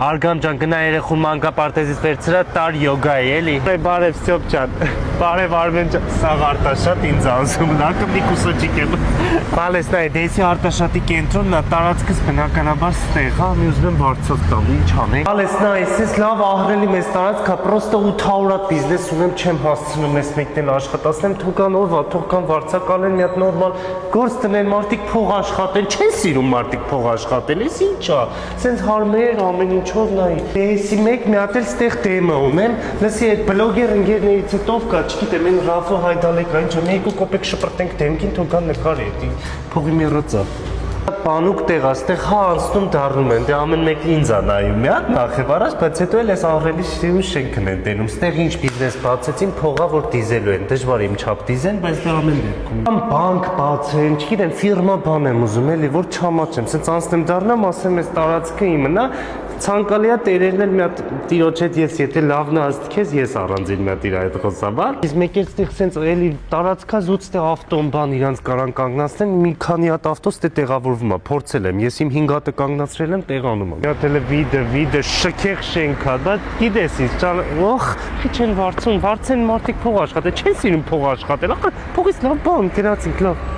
Արգամ ջան, գնա երեխուն մանկապարտեզից վերցրա, տար յոգա է, էլի։ Բարև Ստյոպ ջան, բարև Արմեն ջան, սաղ Արտաշատ ինձ անցում, լակը մի կուսոջիկ եմ։ Բալես նայ, դեսի Արտաշատի կենտրոնն է, տարածքս բնականաբար ստեղ, հա, մի ուզում եմ վարձած տամ, ինչ անենք։ Բալես նայ, ես լավ ահրելի մեծ տարածք, պրոստը 800 բիզնես ունեմ, չեմ հասցնում ես մեկնել աշխատացնեմ, թողան օրվա, թողան վարձակալեն, մի հատ նորմալ գործ տնեն, մարդիկ փող աշխատեն, չեն սիրում մարդիկ փող աշխատել, ես ինչա, սենց հարմեր ամեն ինչով նայ։ Դեսի մեկ մի հատ էլ ստեղ դեմը ունեմ, լսի այդ բլոգեր ընկերներից հետով կա, չգիտեմ, այն Ռաֆո Հայդալեկա, ինչ ունի, 2 կոպեկ շպրտենք դեմքին, թողան նկարի, փողի մի ռծա։ Բանուկ տեղ աստեղ հա անցնում դառնում են, դե ամեն մեկը ինձ է նայում, մի հատ նախև առաջ, բայց հետո էլ էս ահռելի շիրու շենքն են դենում, ստեղ ինչ բիզնես բացեցին, փողա որ դիզելու են, դժվար իմ չափ դիզեն, բայց դե ամեն դեպքում։ Կամ բանկ բացեն, չգիտեմ, ֆիրմա բան եմ ուզում էլի, որ չամաչեմ, սենց անցնեմ դառնամ, ասեմ էս տարածքը իմն է, ցանկալի է տերերն էլ մի հատ տիրոջ հետ ես եթե լավն աստքես ես առանձին մի հատ իր այդ խոսաբար իսկ մեկ էլ ստեղ սենց էլի տարածքա զուտ ստեղ ավտոն բան իրանց կարան կանգնացնեն մի քանի հատ ավտո ստե տեղավորվում է փորձել եմ ես իմ 5 հատը կանգնացրել եմ տեղանում եմ մի հատ էլ վիդը շքեղ շենք է դա գիտես ինչ օխ քիչ են վարձեն մարդիկ փող աշխատել չեն սիրում փող աշխատել ախր փողից լավ բան գնացինք լավ